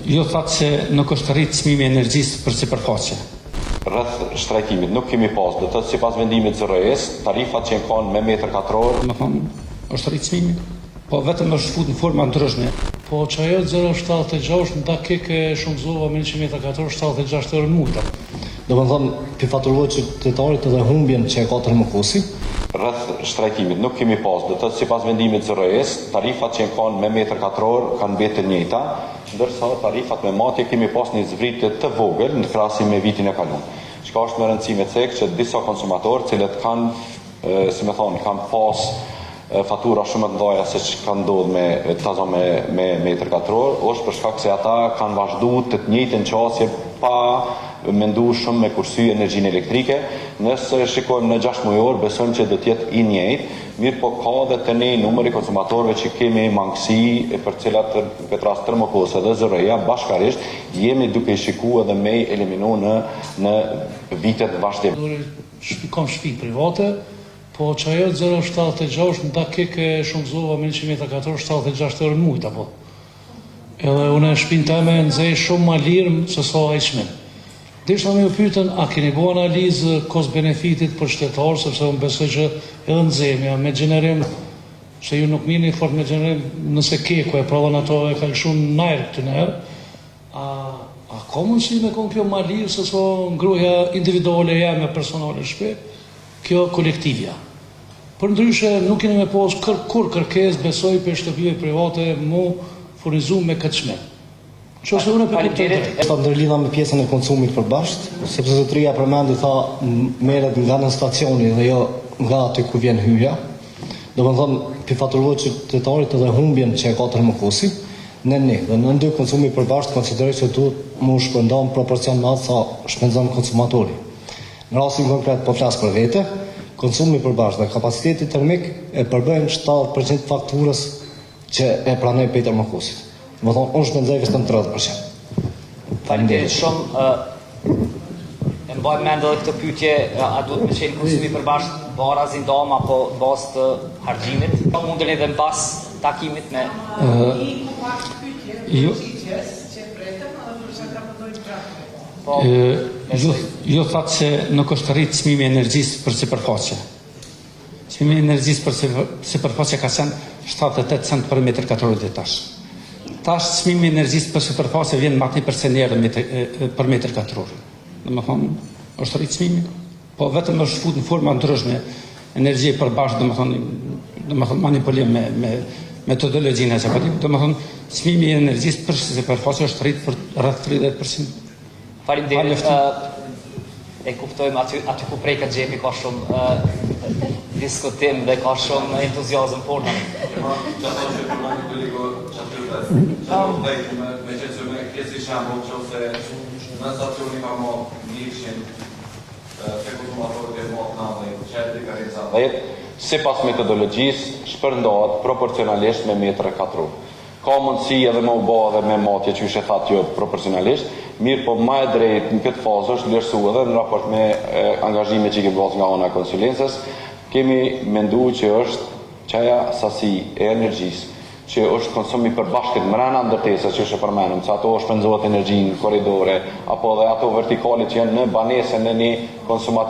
Ju thatë se nuk është rritë çmimi i energjisë për sipërfaqe. Rreth shtrajtimit nuk kemi pas, do të thotë sipas vendimit të RES, tarifat që kanë me metër katror. Më thonë, është rritë çmimi, po vetëm është fut në forma ndryshme. Po që ajo 0,76 në dakik e shumëzova me 100 metra katror 76 euro në muta. Do më thëmë, përfaturohet qytetarit edhe humbjen që e ka Termokosi. Rreth shtrajtimit nuk kemi pas, do të thotë sipas vendimit të RES, tarifat që kanë me metër katror kanë mbetë të njëjta, ndërsa tarifat me matje kemi pas një zbritje të vogël në krahasim me vitin e kaluar. Çka është më rëndësishme tek që disa konsumatorë cilët kanë, si më thonë, kanë pas fatura shumë të mëdha se që kanë ndodhur me metër katror, është për shkak se ata kanë vazhduar të njëjtën qasje pa mendu shumë me kursy energjinë elektrike. Nëse shikojmë në 6 mujor, besojmë që do të jetë i njëjtë, mirë po ka dhe të ne numëri konsumatorëve që kemi mangësi për cilat këtë rast Termokose dhe ZRE-ja bashkarisht jemi duke shikuar dhe me eliminu në vitet vazhdim. Kam shtëpi private, po që ajo 0,76 në dakik e shumëzova me 100 metra katror 76 euro në muta, po. Edhe une shtëpinë teme nëzej shumë ma lirë se sa ai çmim. Dishta me ju pyetën, a keni bo analizë cost-benefitit për shtetarë, sepse unë besoj që edhe nëzemja me gjenerim, që ju nuk mirë një fort me gjenerim, nëse keku e prodhon ato e ka shumë najrë këtë nërë, a ka mundësi me konë kjo ma lirë se sa ngruhja individuale jeme personale shpe, kjo kolektivja. Për ndryshe nuk keni me posë kur kërkes besoj për shtëpive private mu furnizu me këtë çmim. Qose unë për këtë drejtë. Esta ndërlidha me pjesën e konsumit përbashkët, sepse zotëria përmendi tha merret nga në stacioni dhe jo nga aty ku vjen hyja. Do të thonë, përfaturohet qytetarit edhe humbjen që e ka Termokosi, dhe në dy konsumi përbashkët konsideroj që duhet mu shpërndan proporcionat sa shpenzon konsumatori. Në rastin konkret po flas për vete, konsumi përbashkët dhe kapaciteti termik e përbëjnë 70% fakturës që e pranoj pe Termokosit. Më thonë, unë shpenzoj vetëm 30%. Faleminderit. Shumë e mbaj mend edhe këtë pyetje, a duhet me qenë konsumi përbashkët barazi ndam apo bazë të harxhimit? Mundeni edhe mbas takimit me Ju thatë se nuk është rritë çmimi i energjisë për sipërfaqe. Çmimi i energjisë për sipërfaqe ka qenë 78 cent për metër katror tash. Tash çmimi i energjisë për sipërfaqe vjen më tepër se njerë për metër katror. Domethënë, është rritë çmimi, po vetëm është fut në forma ndryshme energji përbashkë, domethënë manipulim me metodologjinë e çapatit. Domethënë, çmimi i energjisë për sipërfaqe është rritë për rreth 30%. Faleminderit. E kuptojmë aty ku preket xhepi ka shumë diskutim dhe ka shumë entuziazëm por tani. Sipas metodologjisë shpërndohet proporcionalisht me metër katror. Ka mundësi edhe më u bë edhe me matje që ishe thatë jo proporcionalisht, mirë po ma e drejt në këtë fazë është vlerësu edhe në raport me angazhime që kemi bërë nga ona konsulencës, kemi mendu që është qaja sasi e energjisë, që është konsumi përbashkët mrena ndërtesës që është përmenëm, që ato shpenzohet energji në korridore, apo dhe ato vertikale që janë në banese në një konsumator